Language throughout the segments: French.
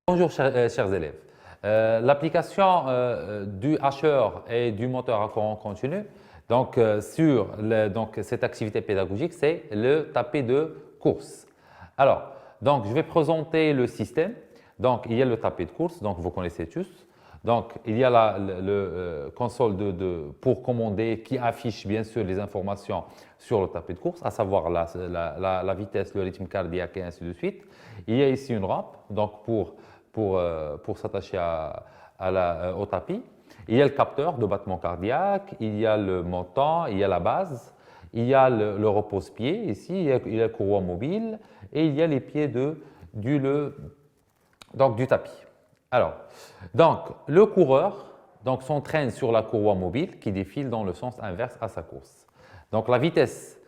Bonjour chers élèves. L'application du hacheur et du moteur à courant continu sur cette activité pédagogique, c'est le tapis de course. Alors, je vais présenter le système. Donc, il y a le tapis de course, donc vous connaissez tous. Donc, il y a le console pour commander qui affiche bien sûr les informations sur le tapis de course, à savoir la vitesse, le rythme cardiaque et ainsi de suite. Il y a ici une rampe donc pour s'attacher au tapis. Il y a le capteur de battement cardiaque, il y a le montant, il y a la base, il y a le repose-pied ici, il y a la courroie mobile et il y a les pieds du tapis. Alors, le coureur s'entraîne sur la courroie mobile qui défile dans le sens inverse à sa course. Donc, la vitesse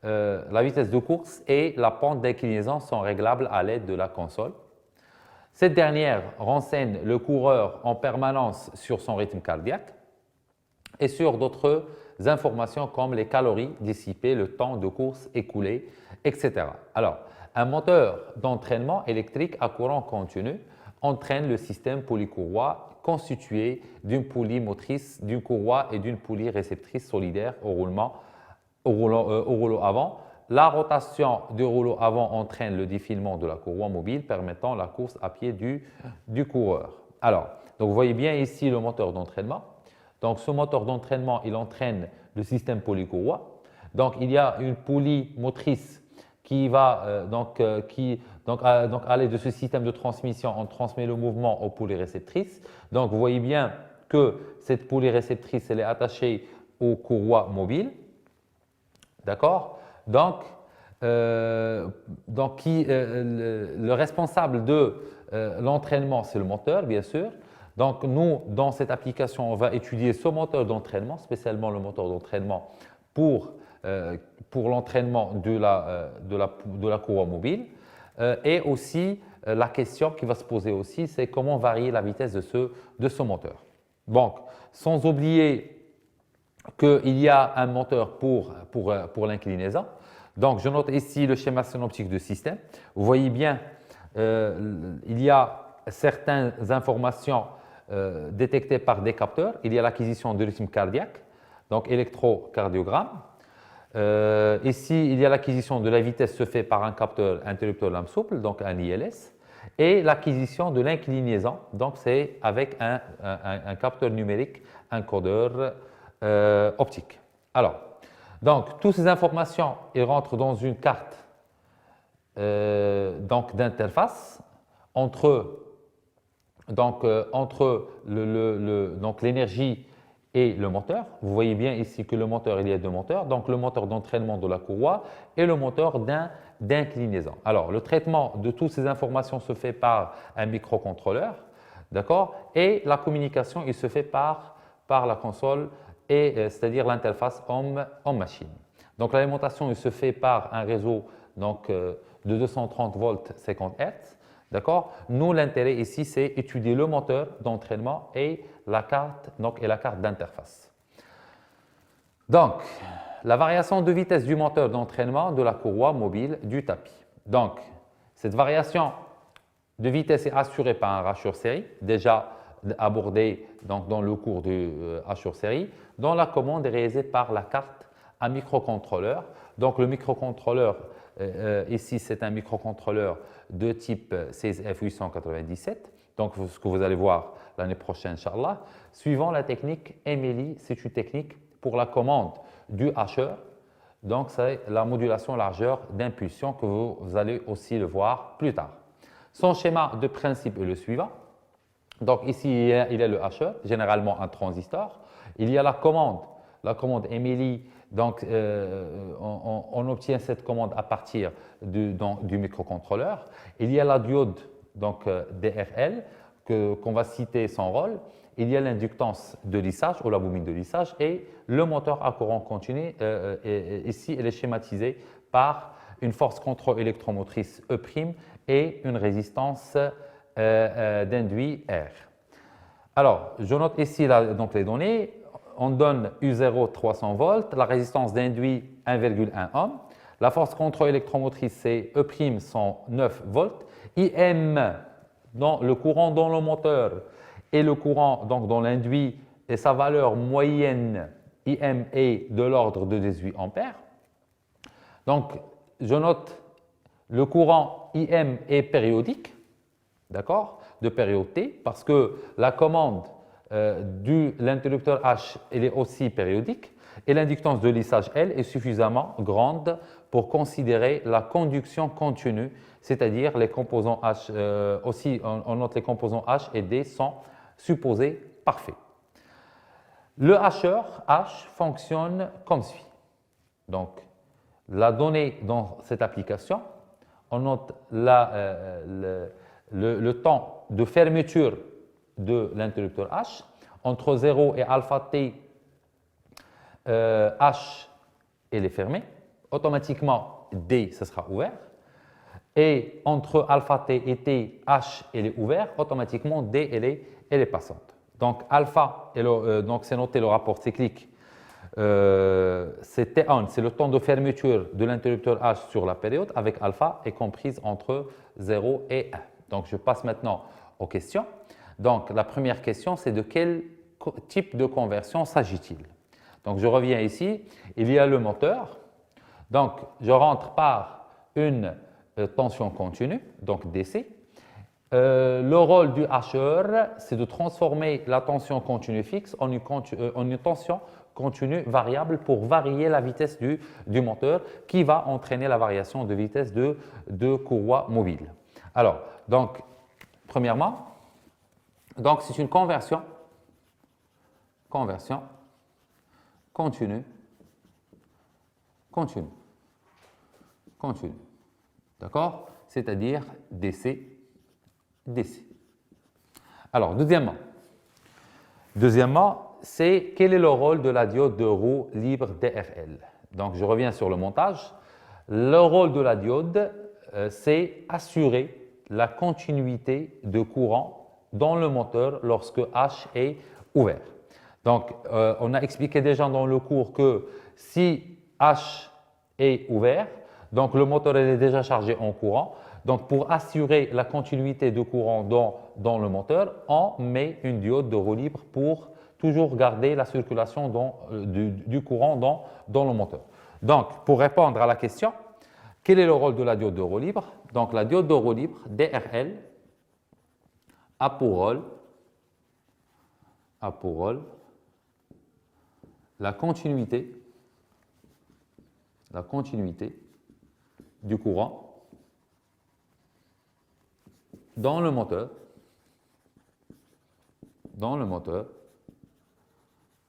de course et la pente d'inclinaison sont réglables à l'aide de la console. Cette dernière renseigne le coureur en permanence sur son rythme cardiaque et sur d'autres informations comme les calories dissipées, le temps de course écoulé, etc. Alors, un moteur d'entraînement électrique à courant continu entraîne le système polycourroie constitué d'une poulie motrice, d'une courroie et d'une poulie réceptrice solidaire au rouleau avant. La rotation du rouleau avant entraîne le défilement de la courroie mobile permettant la course à pied du coureur. Alors, vous voyez bien ici le moteur d'entraînement. Donc, ce moteur d'entraînement, il entraîne le système polycourroie. Donc, il y a une poulie motrice qui va à l'aide de ce système de transmission, on transmet le mouvement aux poulies réceptrices. Donc, vous voyez bien que cette poulie réceptrice, elle est attachée aux courroies mobiles. D'accord? Le responsable de l'entraînement, c'est le moteur, bien sûr. Donc, nous, dans cette application, on va étudier ce moteur d'entraînement, spécialement le moteur d'entraînement pour l'entraînement de la courroie mobile. Et aussi, la question qui va se poser aussi, c'est comment varier la vitesse de ce moteur. Donc, sans oublier qu'il y a un moteur pour l'inclinaison. Donc, je note ici le schéma synoptique du système. Vous voyez bien, il y a certaines informations détectées par des capteurs. Il y a l'acquisition du rythme cardiaque, donc électrocardiogramme. Ici, il y a l'acquisition de la vitesse se fait par un capteur interrupteur lame souple, donc un ILS. Et l'acquisition de l'inclinaison, donc c'est avec un capteur numérique, un codeur optique. Alors, toutes ces informations, ils rentrent dans une carte d'interface entre l'énergie et le moteur. Vous voyez bien ici que le moteur, il y a deux moteurs, donc le moteur d'entraînement de la courroie et le moteur d'inclinaison. Alors, le traitement de toutes ces informations se fait par un microcontrôleur, d'accord? Et la communication, il se fait par la console, c'est-à-dire l'interface homme-machine. Donc, l'alimentation, il se fait par un réseau de 230 volts 50 Hz. D'accord? Nous, l'intérêt ici, c'est étudier le moteur d'entraînement et la carte d'interface. Donc, la variation de vitesse du moteur d'entraînement de la courroie mobile du tapis. Donc, cette variation de vitesse est assurée par un racheur série, déjà abordé dans le cours de racheur série, dont la commande est réalisée par la carte à microcontrôleur. Donc, le microcontrôleur, ici, c'est un microcontrôleur de type CSF897, donc ce que vous allez voir l'année prochaine, Inch'Allah. Suivant la technique Emily, c'est une technique pour la commande du hacheur, donc c'est la modulation largeur d'impulsion que vous allez aussi le voir plus tard. Son schéma de principe est le suivant. Donc ici, il y a le hacheur, généralement un transistor. Il y a la commande Emily. Donc, on obtient cette commande à partir du microcontrôleur. Il y a la diode DRL qu'on va citer son rôle. Il y a l'inductance de lissage ou la bobine de lissage et le moteur à courant continu. Ici, elle est schématisée par une force contrôle électromotrice E' et une résistance d'induit R. Alors, je note ici les données. On donne U0 300 volts, la résistance d'induit 1,1 ohm, la force contrôle électromotrice c'est E' 109 volts, IM dans le courant dans le moteur et le courant donc, dans l'induit et sa valeur moyenne IM est de l'ordre de 18 ampères. Donc, je note le courant IM est périodique, d'accord, de période T, parce que la commande de l'interrupteur H elle est aussi périodique et l'inductance de lissage L est suffisamment grande pour considérer la conduction continue, c'est-à-dire les composants H, aussi on note les composants H et D sont supposés parfaits. Le hacheur H fonctionne comme suit. Donc, la donnée dans cette application, on note le temps de fermeture de l'interrupteur H. Entre 0 et alpha T, H elle est fermée. Automatiquement, D, ce sera ouvert. Et entre alpha T et T, H elle est ouvert. Automatiquement, D elle est passante. Donc, alpha, donc c'est noté le rapport cyclique. C'est T1, c'est le temps de fermeture de l'interrupteur H sur la période avec alpha est comprise entre 0 et 1. Donc, je passe maintenant aux questions. Donc, la première question, c'est de quel type de conversion s'agit-il? Donc, je reviens ici. Il y a le moteur. Donc, je rentre par une tension continue, donc DC. Le rôle du hacheur, c'est de transformer la tension continue fixe en une tension continue variable pour varier la vitesse du moteur qui va entraîner la variation de vitesse de courroie mobile. Alors, donc, premièrement, donc c'est une conversion continue. D'accord? C'est-à-dire DC. Alors, deuxièmement, c'est quel est le rôle de la diode de roue libre DRL? Donc, je reviens sur le montage. Le rôle de la diode, c'est assurer la continuité de courant dans le moteur lorsque H est ouvert. Donc, on a expliqué déjà dans le cours que si H est ouvert, donc le moteur est déjà chargé en courant. Donc, pour assurer la continuité de courant dans le moteur, on met une diode de roue libre pour toujours garder la circulation du courant dans le moteur. Donc, pour répondre à la question, quel est le rôle de la diode de roue libre? Donc, la diode de roue libre, DRL, a pour rôle la continuité du courant dans le moteur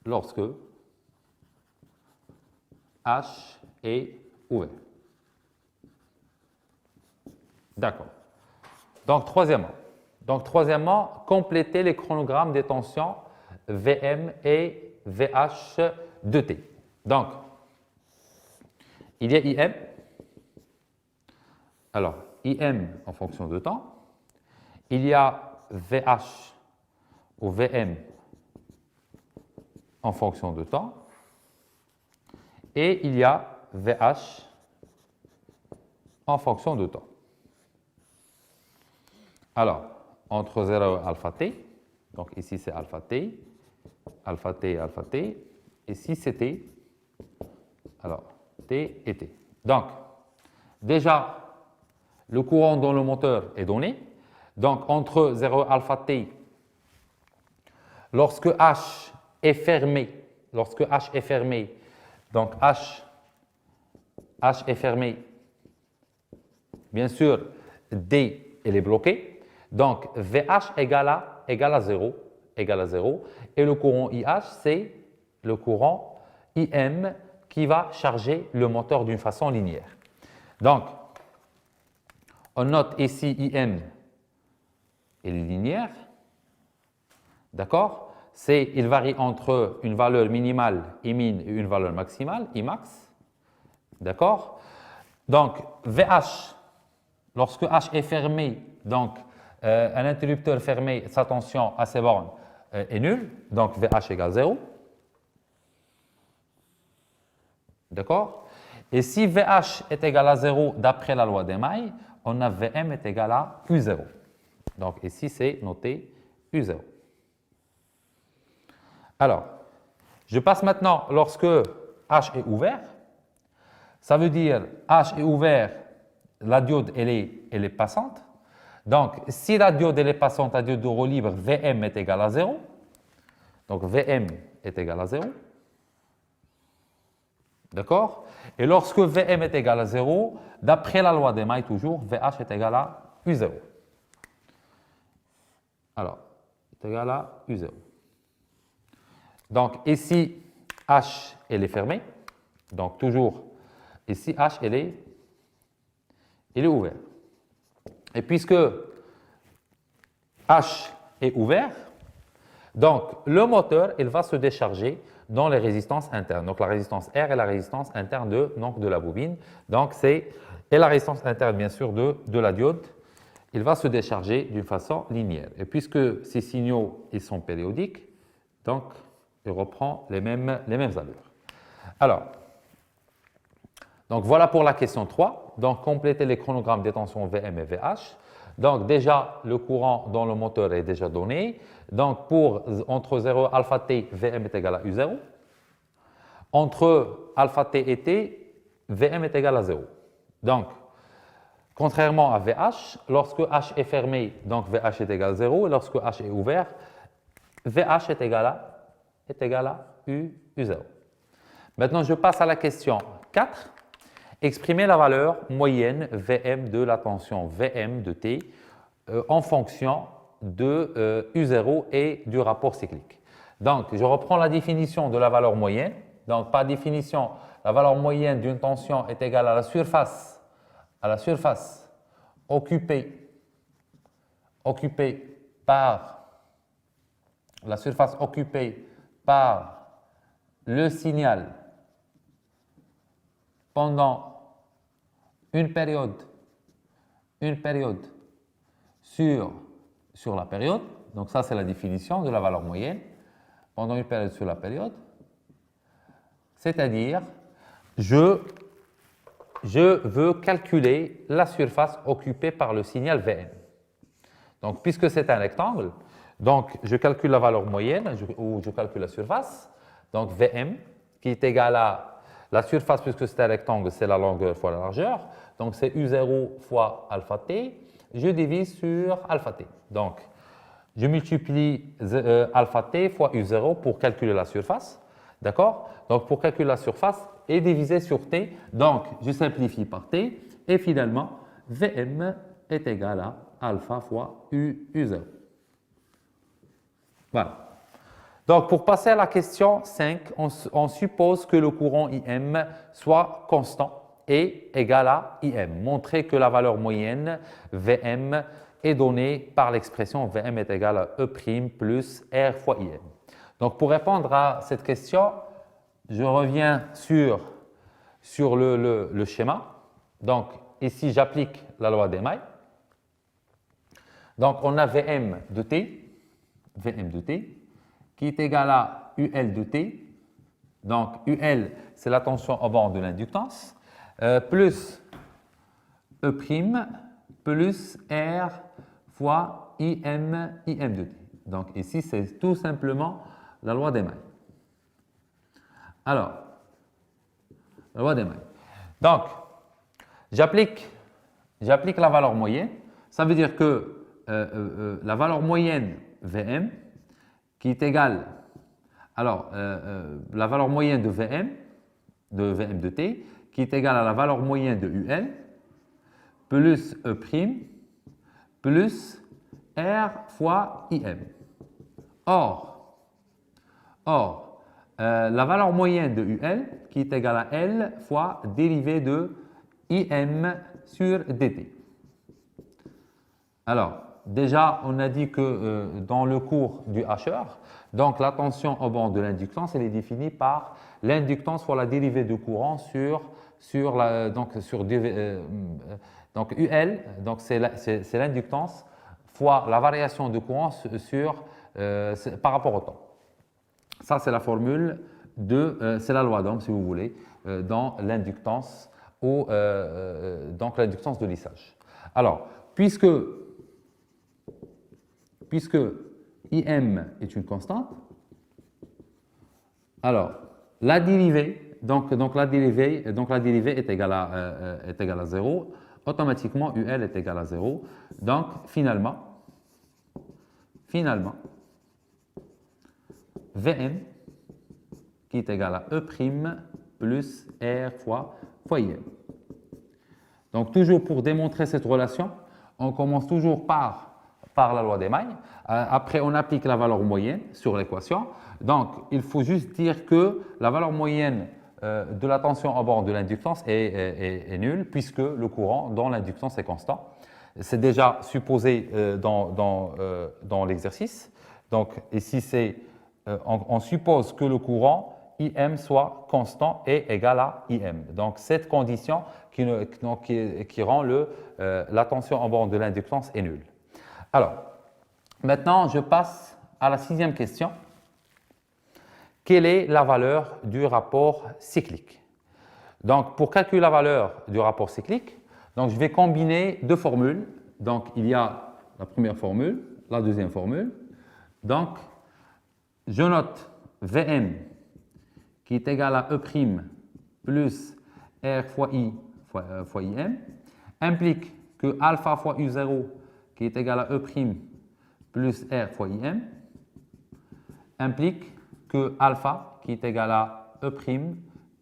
lorsque H est ouvert. D'accord. Donc, troisièmement, compléter les chronogrammes des tensions VM et VH de T. Donc, il y a IM. Alors, IM en fonction de temps. Il y a VH ou VM en fonction de temps. Et il y a VH en fonction de temps. Alors, entre 0 et alpha t, donc ici c'est alpha t, alpha t, alpha t, ici c'est t, alors t et t. Donc, déjà, le courant dans le moteur est donné. Donc, entre 0 et alpha t, lorsque H est fermé, donc H est fermé, bien sûr, D, elle est bloquée. Donc, VH égale à 0, et le courant IH, c'est le courant IM qui va charger le moteur d'une façon linéaire. Donc, on note ici IM est linéaire, d'accord? Il varie entre une valeur minimale, Imin, et une valeur maximale, Imax, d'accord? Donc, VH, lorsque H est fermé, donc un interrupteur fermé, sa tension à ses bornes est nulle, donc VH égale 0. D'accord? Et si VH est égal à 0 d'après la loi d'Emaille, on a VM est égal à plus 0. Donc ici, c'est noté U0. Alors, je passe maintenant lorsque H est ouvert. Ça veut dire H est ouvert, la diode elle est passante. Donc, si la diode elle est passante, la diode de roue libre, Vm est égal à 0. Donc, Vm est égal à 0. D'accord? Et lorsque Vm est égal à 0, d'après la loi des mailles toujours, Vh est égal à U0. Alors, est égal à U0. Donc, ici, H, elle est fermée. Donc, toujours, ici, H, elle est ouverte. Et puisque H est ouvert, donc le moteur, il va se décharger dans les résistances internes. Donc, la résistance R est la résistance interne de la bobine. Donc, et la résistance interne, bien sûr, de la diode. Il va se décharger d'une façon linéaire. Et puisque ces signaux, ils sont périodiques, donc, il reprend les mêmes allures. Alors, donc voilà pour la question 3. Donc, compléter les chronogrammes des tensions Vm et Vh. Donc, déjà, le courant dans le moteur est déjà donné. Donc, entre 0 et alpha t, Vm est égal à U0. Entre alpha t et t, Vm est égal à 0. Donc, contrairement à Vh, lorsque H est fermé, donc Vh est égal à 0. Et lorsque H est ouvert, Vh est égal à U0. Maintenant, je passe à la question 4. Exprimer la valeur moyenne Vm de la tension Vm de T en fonction de U0 et du rapport cyclique. Donc, je reprends la définition de la valeur moyenne. Donc, par définition, la valeur moyenne d'une tension est égale à la surface occupée par le signal pendant une période sur la période. Donc ça, c'est la définition de la valeur moyenne pendant une période sur la période. C'est-à-dire, je veux calculer la surface occupée par le signal Vm. Donc, puisque c'est un rectangle, donc je calcule la valeur moyenne, ou je calcule la surface. Donc, Vm, qui est égal à la surface, puisque c'est un rectangle, c'est la longueur fois la largeur. Donc, c'est U0 fois alpha t. Je divise sur alpha t. Donc, je multiplie alpha t fois U0 pour calculer la surface. D'accord? Donc, pour calculer la surface et diviser sur t. Donc, je simplifie par t. Et finalement, Vm est égal à alpha fois U0. Voilà. Donc, pour passer à la question 5, on suppose que le courant IM soit constant et égal à IM. Montrer que la valeur moyenne Vm est donnée par l'expression Vm est égal à E' plus R fois IM. Donc, pour répondre à cette question, je reviens sur le schéma. Donc, ici, j'applique la loi d'Emaille. Donc, on a Vm de T, qui est égal à UL de T. Donc, UL, c'est la tension au bord de l'inductance, plus E' plus R fois IM de T. Donc, ici, c'est tout simplement la loi d'Emaille. Alors, la loi d'Emaille. Donc, j'applique la valeur moyenne. Ça veut dire que la valeur moyenne Vm, qui est égale, la valeur moyenne de Vm de T, qui est égale à la valeur moyenne de UL, plus E' plus R fois IM. Or, la valeur moyenne de UL, qui est égale à L fois dérivée de IM sur dt. Alors, déjà, on a dit que dans le cours du HR, donc la tension au bord de l'inductance, elle est définie par l'inductance fois la dérivée de courant donc UL, donc c'est l'inductance fois la variation de courant par rapport au temps. Ça, c'est la formule c'est la loi d'Ohm, si vous voulez, dans l'inductance donc l'inductance de lissage. Alors, puisque puisque IM est une constante, alors la dérivée, donc la dérivée est égale à 0, automatiquement UL est égal à 0. Donc finalement, Vm qui est égal à E' plus R fois IM. Donc toujours pour démontrer cette relation, on commence toujours par la loi des mailles. Après, on applique la valeur moyenne sur l'équation. Donc, il faut juste dire que la valeur moyenne de la tension en bord de l'inductance est nulle puisque le courant dans l'inductance est constant. C'est déjà supposé dans l'exercice. Donc, ici, on suppose que le courant IM soit constant et égal à IM. Donc, cette condition qui rend la tension en bord de l'inductance est nulle. Alors, maintenant, je passe à la 6e question. Quelle est la valeur du rapport cyclique? Donc, pour calculer la valeur du rapport cyclique, donc, je vais combiner deux formules. Donc, il y a la première formule, la deuxième formule. Donc, je note Vm qui est égal à E' plus R fois I fois IM, implique que alpha fois U0 qui est égal à E' plus R fois IM, implique que alpha qui est égal à E'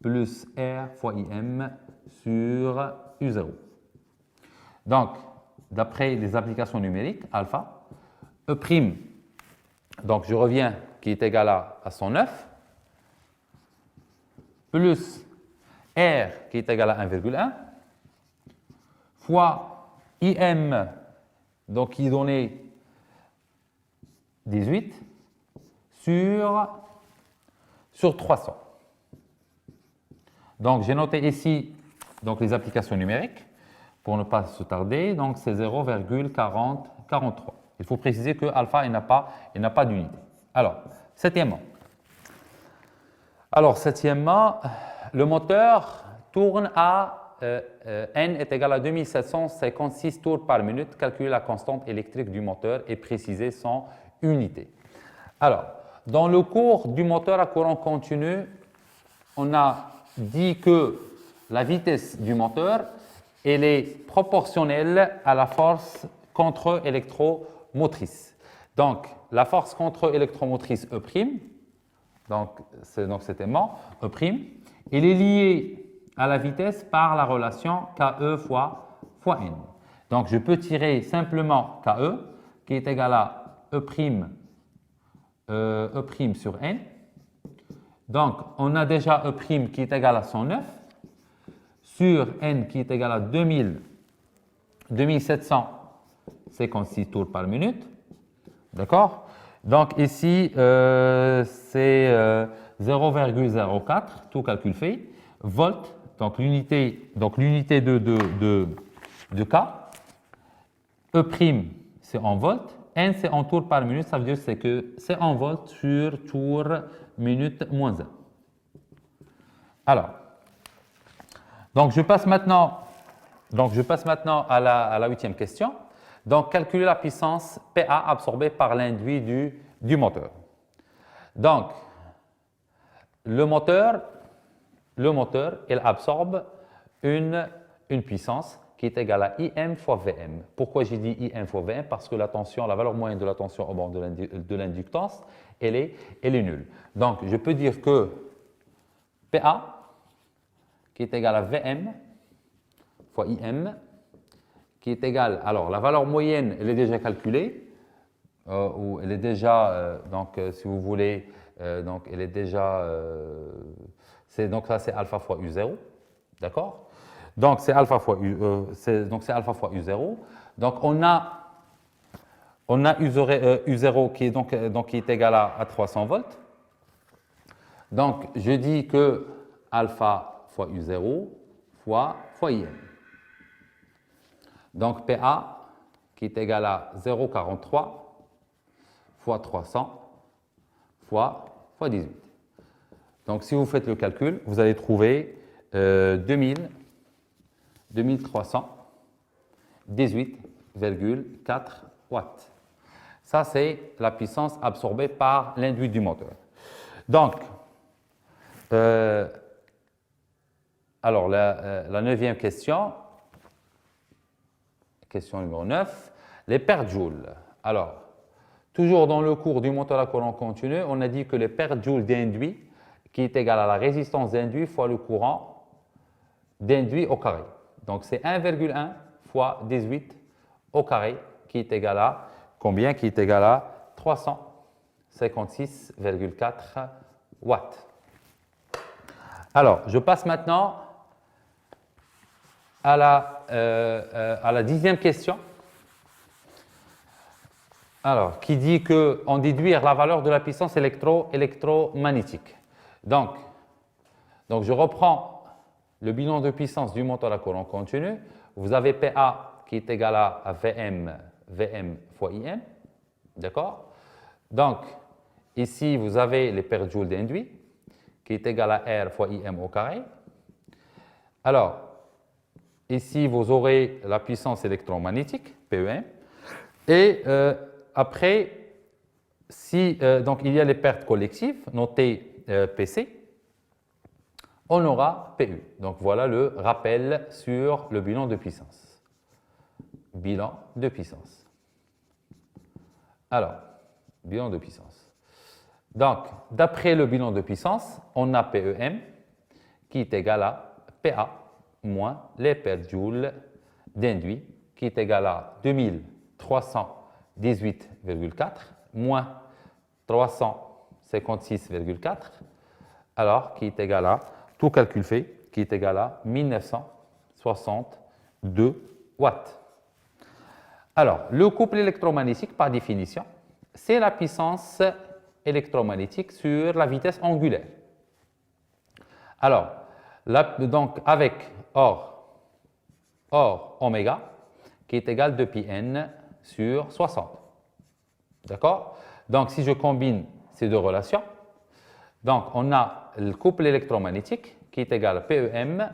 plus R fois IM sur U0. Donc, d'après les applications numériques, alpha, E', donc je reviens, qui est égal à 109, plus R qui est égal à 1,1, fois IM, donc qui est donné 18, sur 300. Donc, j'ai noté ici donc, les applications numériques pour ne pas se tarder. Donc, c'est 0,4043. Il faut préciser que alpha n'a pas d'unité. Alors, septièmement, le moteur tourne à N est égal à 2756 tours par minute. Calculer la constante électrique du moteur et préciser son unité. Alors, dans le cours du moteur à courant continu, on a dit que la vitesse du moteur elle est proportionnelle à la force contre-électromotrice. Donc, la force contre-électromotrice E', donc cet aimant, E', il est lié à la vitesse par la relation KE fois N. Donc, je peux tirer simplement KE qui est égal à E' sur N. Donc, on a déjà E' qui est égal à 109 sur N qui est égal à 2756 tours par minute. D'accord? Donc, ici, c'est 0,04, tout calcul fait. Volt, donc l'unité de K. E', c'est en volts. N, c'est en tours par minute. Ça veut dire que c'est en volts sur tour minute moins 1. Alors, donc je passe maintenant à la 8e question. Donc, calculer la puissance PA absorbée par l'induit du moteur. Donc, le moteur, il absorbe une puissance qui est égale à IM fois VM. Pourquoi j'ai dit IM fois VM? Parce que la valeur moyenne de la tension au bord de l'inductance, elle est nulle. Donc, je peux dire que PA, qui est égal à VM fois IM, qui est égal, alors la valeur moyenne, elle est déjà calculée, ou elle est déjà, si vous voulez, donc elle est déjà, donc ça c'est alpha fois U0, d'accord? Donc c'est alpha fois U0. Donc on a U0 qui est égal à 300 volts. Donc je dis que alpha fois U0 fois IM. Donc PA qui est égal à 0,43 fois 300 fois 18. Donc si vous faites le calcul, vous allez trouver 2318,4 watts. Ça, c'est la puissance absorbée par l'induit du moteur. Donc, alors la neuvième question, question numéro 9, les pertes joules. Alors, toujours dans le cours du moteur à courant continu, on a dit que les pertes joules d'induit, qui est égal à la résistance d'induit fois le courant d'induit au carré. Donc, c'est 1,1 fois 18 au carré, qui est égal à combien? Qui est égal à 356,4 watts. Alors, je passe maintenant à la 10e question. Alors, qui dit qu'on déduire la valeur de la puissance électromagnétique. Donc, je reprends le bilan de puissance du moteur à courant continu. Vous avez PA qui est égal à VM fois IM. D'accord? Donc, ici, vous avez les pertes joules d'induit qui est égal à R fois IM au carré. Alors, ici, vous aurez la puissance électromagnétique, PEM. Et après, si donc il y a les pertes collectives, notées PC, on aura PU. Donc voilà le rappel sur le bilan de puissance. Bilan de puissance. Alors, bilan de puissance. Donc, d'après le bilan de puissance, on a PEM qui est égal à PA moins les pertes joules d'induit qui est égal à 2318,4 moins 356,4 alors qui est égal à, tout calcul fait, qui est égal à 1962 watts. Alors, le couple électromagnétique, par définition, c'est la puissance électromagnétique sur la vitesse angulaire. Alors, donc avec or oméga, qui est égal 2πn sur 60. D'accord? Donc, si je combine ces deux relations, donc on a le couple électromagnétique qui est égal à PEM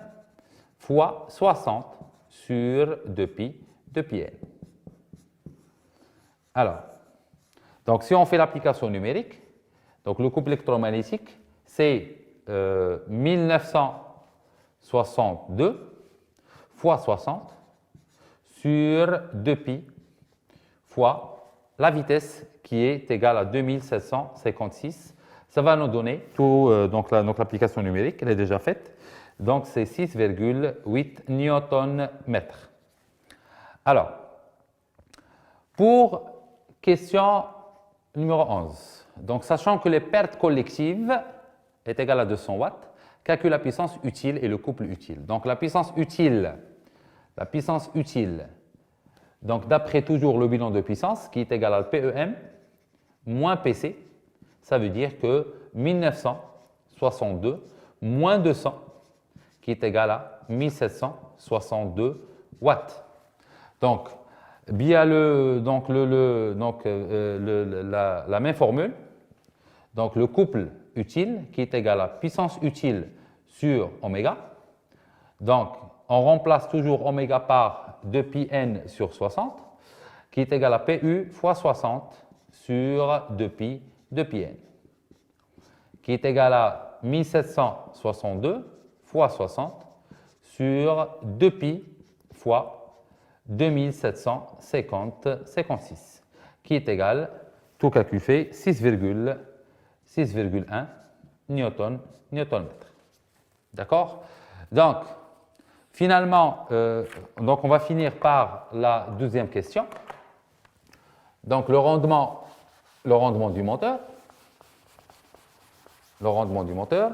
fois 60 sur 2πn. Alors, donc si on fait l'application numérique, donc le couple électromagnétique, c'est 1962 fois 60 sur 2π fois la vitesse qui est égale à 2756. Ça va nous donner tout, donc l'application numérique, elle est déjà faite. Donc c'est 6,8 Nm. Alors, pour question numéro 11, donc sachant que les pertes collectives est égale à 200 watts, calcule la puissance utile et le couple utile. Donc la puissance utile, donc d'après toujours le bilan de puissance qui est égal à PEM moins PC, ça veut dire que 1962 moins 200 qui est égal à 1762 watts. Donc, via la même formule, donc le couple utile qui est égal à puissance utile sur oméga. Donc, on remplace toujours oméga par 2πn sur 60 qui est égal à PU fois 60 sur 2πn qui est égal à 1762 fois 60 sur 2π fois 2756 qui est égal, tout calcul fait, 6,1 Nm. D'accord? Donc, finalement, donc on va finir par la 12e question. Donc, le rendement du moteur. Le rendement du moteur.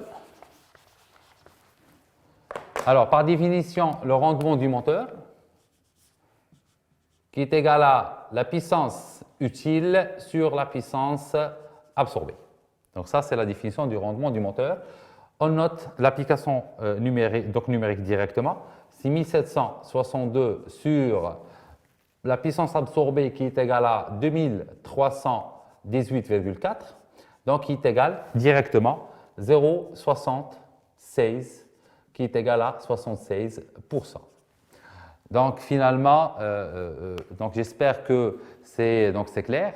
Alors, par définition, le rendement du moteur, qui est égal à la puissance utile sur la puissance absorbée. Donc ça, c'est la définition du rendement du moteur. On note l'application numérique directement. C'est 1762 sur la puissance absorbée qui est égale à 2318,4, donc qui est égal directement 0,76 qui est égal à 76%. Donc finalement, donc j'espère que c'est clair.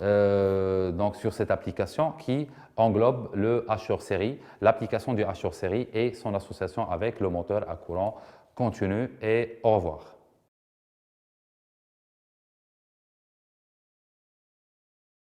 donc sur cette application qui englobe le hacheur série, l'application du hacheur série et son association avec le moteur à courant continu. Et au revoir.